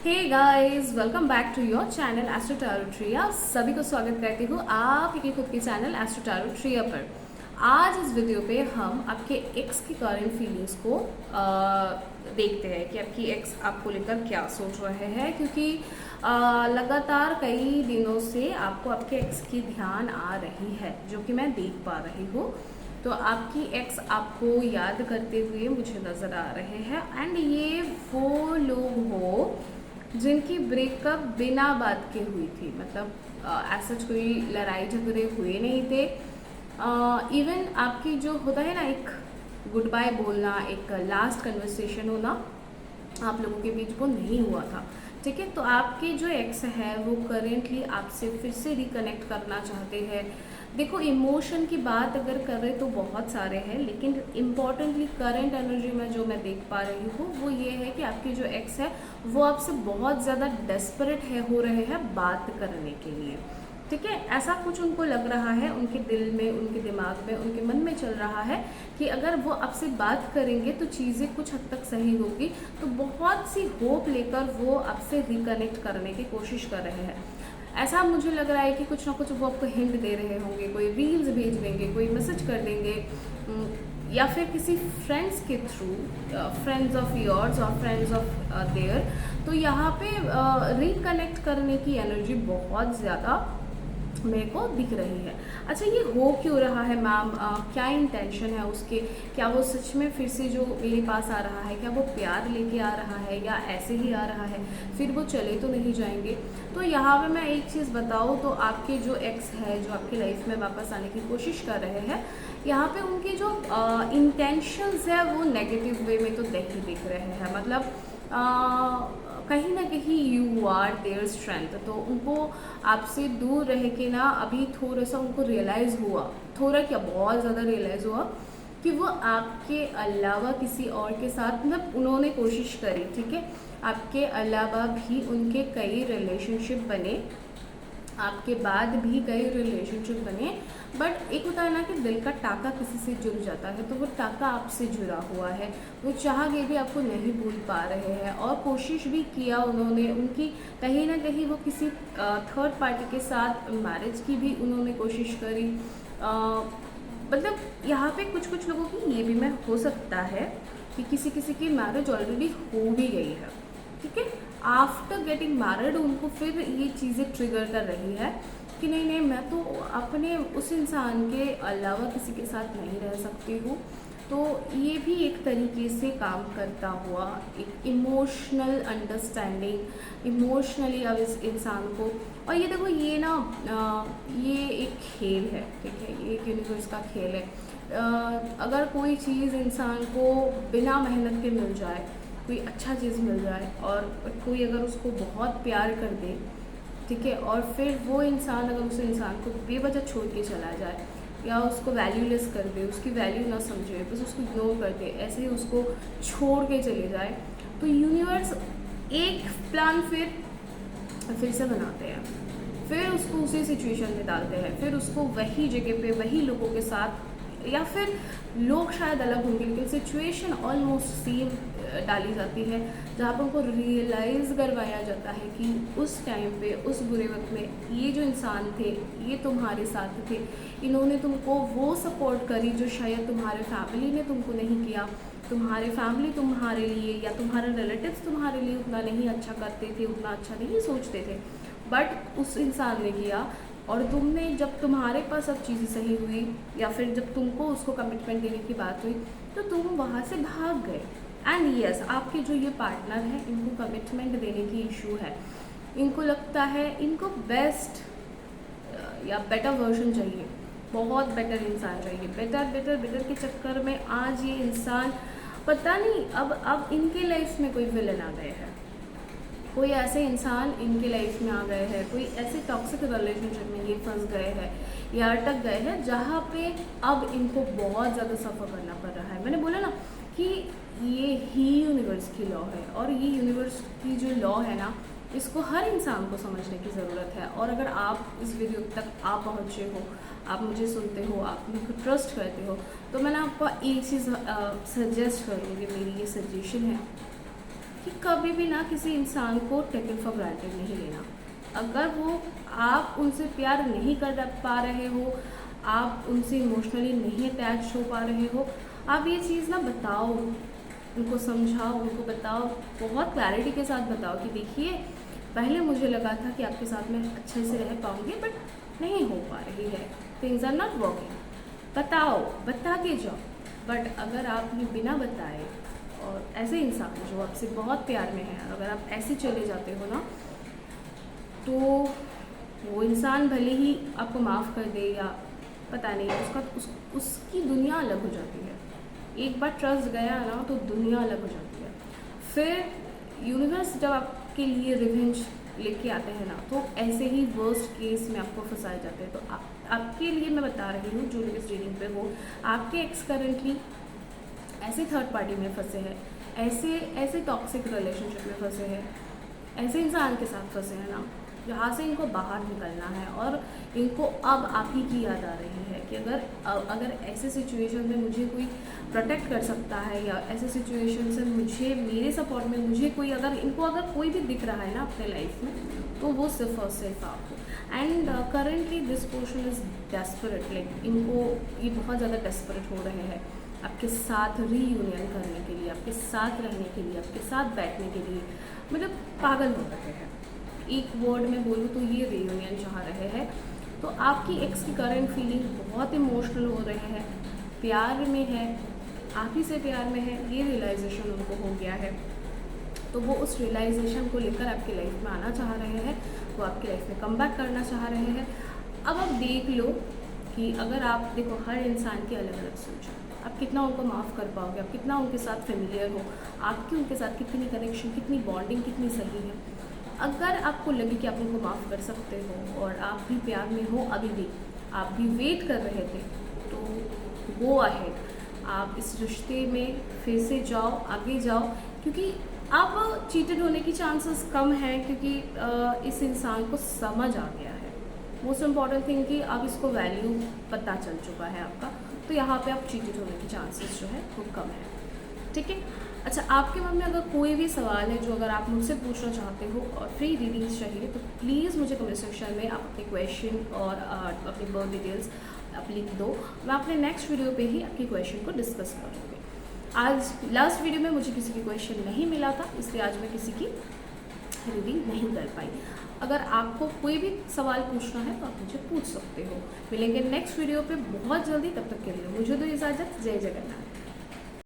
Hey guys, welcome back to your channel Astro Tarot Triya. सभी को स्वागत करती हूँ आपके खुद के चैनल एस्ट्रो टैरो ट्रिया पर। आज इस वीडियो पे हम आपके एक्स की करंट फीलिंग्स को देखते हैं कि आपकी एक्स आपको लेकर क्या सोच रहे हैं, क्योंकि लगातार कई दिनों से आपको आपके एक्स की ध्यान आ रही है, जो कि मैं देख पा रही हूँ। तो आपकी एक्स आपको याद करते हुए मुझे नज़र आ रहे हैं। एंड ये वो लोग हो जिनकी ब्रेकअप बिना बात के हुई थी, मतलब ऐसा कोई लड़ाई झगड़े हुए नहीं थे। इवन आपकी जो होता है ना, एक गुड बाय बोलना, एक लास्ट कन्वर्सेशन होना, आप लोगों के बीच वो नहीं हुआ था। ठीक है, तो आपके जो एक्स है वो करेंटली आपसे फिर से रिकनेक्ट करना चाहते हैं। देखो, इमोशन की बात अगर करें तो बहुत सारे हैं, लेकिन इम्पॉर्टेंटली करंट एनर्जी में जो मैं देख पा रही हूँ वो ये है कि आपकी जो एक्स है वो आपसे बहुत ज़्यादा डेस्परेट हो रहे हैं बात करने के लिए। ठीक है, ऐसा कुछ उनको लग रहा है, उनके दिल में, उनके दिमाग में, उनके मन में चल रहा है कि अगर वो आपसे बात करेंगे तो चीज़ें कुछ हद तक सही होगी। तो बहुत सी होप लेकर वो आपसे रिकनेक्ट करने की कोशिश कर रहे हैं। ऐसा मुझे लग रहा है कि कुछ ना कुछ वो आपको हिंट दे रहे होंगे, कोई रील्स भेज देंगे, कोई मैसेज कर देंगे, या फिर किसी फ्रेंड्स के थ्रू, फ्रेंड्स ऑफ योर्स और फ्रेंड्स ऑफ देयर। तो यहाँ पे रिकनेक्ट करने की एनर्जी बहुत ज़्यादा मेरे को दिख रही है। अच्छा, ये हो क्यों रहा है मैम? क्या इंटेंशन है उसके? क्या वो सच में फिर से जो मेरे पास आ रहा है, क्या वो प्यार लेके आ रहा है या ऐसे ही आ रहा है, फिर वो चले तो नहीं जाएंगे? तो यहाँ पे मैं एक चीज़ बताऊँ तो आपके जो एक्स है, जो आपकी लाइफ में वापस आने की कोशिश कर रहे हैं, यहाँ पे उनके जो इंटेंशंस है वो नेगेटिव वे में तो दिख रहे हैं। मतलब कहीं ना कहीं यू आर देयर स्ट्रेंथ। तो उनको आपसे दूर रह के ना अभी थोड़ा सा उनको रियलाइज़ हुआ, थोड़ा क्या बहुत ज़्यादा रियलाइज़ हुआ कि वो आपके अलावा किसी और के साथ, मतलब उन्होंने कोशिश करी, ठीक है, आपके अलावा भी उनके कई रिलेशनशिप बने, आपके बाद भी कई रिलेशनशिप बने, बट एक होता है ना कि दिल का टाका किसी से जुड़ जाता है, तो वो टाका आपसे जुड़ा हुआ है। वो चाह के भी आपको नहीं भूल पा रहे हैं, और कोशिश भी किया उन्होंने, उनकी कहीं ना कहीं वो किसी थर्ड पार्टी के साथ मैरिज की भी उन्होंने कोशिश करी। मतलब यहाँ पे कुछ कुछ लोगों की ये भी मैं हो सकता है कि किसी किसी की मैरिज ऑलरेडी हो भी गई है। ठीक है, आफ्टर गेटिंग मैरिड उनको फिर ये चीज़ें ट्रिगर कर रही है कि नहीं नहीं, मैं तो अपने उस इंसान के अलावा किसी के साथ नहीं रह सकती हूँ। तो ये भी एक तरीके से काम करता हुआ एक इमोशनल अंडरस्टैंडिंग, इमोशनली अब इस इंसान को। और ये देखो, ये ना ये एक खेल है, ठीक है, ये एक यूनिवर्स का खेल है। अगर कोई चीज़ इंसान को बिना मेहनत के मिल जाए, कोई अच्छा चीज़ मिल जाए, और कोई अगर उसको बहुत प्यार कर दे, ठीक है, और फिर वो इंसान अगर उस इंसान को बेवजह छोड़ के चला जाए या उसको वैल्यूलेस कर दे, उसकी वैल्यू ना समझे, बस उसको इग्नोर कर दे, ऐसे ही उसको छोड़ के चले जाए, तो यूनिवर्स एक प्लान फिर से बनाते हैं, फिर उसको उसी सिचुएशन में डालते हैं, फिर उसको वही जगह पे वही लोगों के साथ, या फिर लोग शायद अलग होंगे लेकिन सिचुएशन ऑलमोस्ट सेम डाली जाती है, जहाँ पर उनको रियलाइज़ करवाया जाता है कि उस टाइम पे, उस बुरे वक्त में ये जो इंसान थे ये तुम्हारे साथ थे, इन्होंने तुमको वो सपोर्ट करी जो शायद तुम्हारे फैमिली ने तुमको नहीं किया। तुम्हारे फैमिली तुम्हारे लिए या तुम्हारे रिलेटिव्स तुम्हारे लिए उतना नहीं अच्छा करते थे, उतना अच्छा नहीं सोचते थे, बट उस इंसान ने किया। और तुमने, जब तुम्हारे पास सब चीज़ें सही हुई या फिर जब तुमको उसको कमिटमेंट देने की बात हुई, तो तुम वहाँ से भाग गए। एंड यस, आपके जो ये पार्टनर हैं इनको कमिटमेंट देने की इशू है। इनको लगता है इनको बेस्ट या बेटर वर्जन चाहिए, बहुत बेटर इंसान चाहिए। बेटर बेटर बेटर के चक्कर में आज ये इंसान, पता नहीं, अब इनके लाइफ में कोई विलन आ गए हैं, कोई ऐसे इंसान इनके लाइफ में आ गए हैं, कोई ऐसे टॉक्सिक रिलेशनशिप में ये फंस गए हैं या अटक गए हैं, जहाँ पे अब इनको बहुत ज़्यादा सफ़र करना पड़ रहा है। मैंने बोला ना कि ये ही यूनिवर्स की लॉ है, और ये यूनिवर्स की जो लॉ है ना, इसको हर इंसान को समझने की ज़रूरत है। और अगर आप इस वीडियो तक आप पहुँचे हो, आप मुझे सुनते हो, आप मुझे ट्रस्ट करते हो, तो मैंने आपको एक चीज़ सजेस्ट करूँगी, मेरी ये सजेशन है कि कभी भी ना किसी इंसान को टेकन फॉर ग्रांटेड नहीं लेना। अगर वो आप उनसे प्यार नहीं कर पा रहे हो, आप उनसे इमोशनली नहीं अटैच हो पा रहे हो, आप ये चीज़ ना बताओ, उनको समझाओ, उनको बताओ, बहुत क्लैरिटी के साथ बताओ कि देखिए पहले मुझे लगा था कि आपके साथ मैं अच्छे से रह पाऊँगी, बट नहीं हो पा रही है, थिंग्स आर नॉट वर्किंग। बताओ, बता के जाओ। बट अगर आपने बिना बताए और ऐसे इंसान जो आपसे बहुत प्यार में है, अगर आप ऐसे चले जाते हो ना, तो वो इंसान भले ही आपको माफ़ कर दे या पता नहीं, उसकी दुनिया अलग हो जाती है। एक बार ट्रस्ट गया ना तो दुनिया अलग हो जाती है। फिर यूनिवर्स जब आपके लिए रिवेंज लेके आते हैं ना, तो ऐसे ही वर्स्ट केस में आपको फंसाए जाते हैं। तो आपके लिए मैं बता रही हूँ जो लोग इस रीडिंग पे हो, आपके एक्स करंटली ऐसे थर्ड पार्टी में फंसे हैं, ऐसे टॉक्सिक रिलेशनशिप में फंसे हैं, ऐसे इंसान के साथ फंसे हैं ना, जहाँ से इनको बाहर निकलना है। और इनको अब आप ही की याद आ रही है कि अगर ऐसे सिचुएशन में मुझे कोई प्रोटेक्ट कर सकता है, या ऐसे सिचुएशन से मुझे मेरे सपोर्ट में मुझे कोई अगर कोई भी दिख रहा है ना अपने लाइफ में, तो वो सिर्फ और सिर्फ आप हो। And currently this person is desperate, like इनको ये बहुत ज़्यादा डेस्परेट हो रहे हैं आपके साथ रीयूनियन करने के लिए, आपके साथ रहने के लिए, आपके साथ बैठने के लिए, मतलब पागल हो रहे हैं। एक वर्ड में बोलूँ तो ये रीयूनियन चाह रहे हैं। तो आपकी एक्स की करंट फीलिंग बहुत इमोशनल हो रहे हैं, प्यार में है, आप ही से प्यार में है, ये रियलाइजेशन उनको हो गया है। तो वो उस रियलाइजेशन को लेकर आपकी लाइफ में आना चाह रहे हैं, वो आपकी लाइफ में कम बैक करना चाह रहे हैं। अब आप देख लो कि अगर आप देखो, हर इंसान की अलग अलग सोच है, आप कितना उनको माफ़ कर पाओगे, आप कितना उनके साथ फेमिलियर हो, आपकी उनके साथ कितनी कनेक्शन, कितनी बॉन्डिंग कितनी सही है। अगर आपको लगे कि आप उनको माफ़ कर सकते हो और आप भी प्यार में हो, अभी भी आप भी वेट कर रहे थे, तो गो अहेड, आप इस रिश्ते में फिर से जाओ, आगे जाओ, क्योंकि आप चीटेड होने की चांसेस कम हैं, क्योंकि इस इंसान को समझ आ गया है। मोस्ट इम्पॉर्टेंट थिंग कि अब इसको वैल्यू पता चल चुका है आपका, तो यहाँ पे आप चीटेड होने की चांसेस जो है वो कम है। ठीक है। अच्छा, आपके मन में अगर कोई भी सवाल है जो अगर आप मुझसे पूछना चाहते हो और फ्री रीडिंग्स चाहिए, तो प्लीज़ मुझे कमेंट सेक्शन में आप अपने क्वेश्चन और अपनी बर्थ डिटेल्स आप लिख दो। मैं अपने नेक्स्ट वीडियो पे ही आपके क्वेश्चन को डिस्कस करूँगी। आज लास्ट वीडियो में मुझे किसी की क्वेश्चन नहीं मिला था, इसलिए आज मैं किसी की रीडिंग नहीं कर पाई। अगर आपको कोई भी सवाल पूछना है तो आप मुझे पूछ सकते हो। मिलेंगे नेक्स्ट वीडियो पे बहुत जल्दी, तब तक के लिए मुझे दो इजाज़त। जय जगन्नाथ।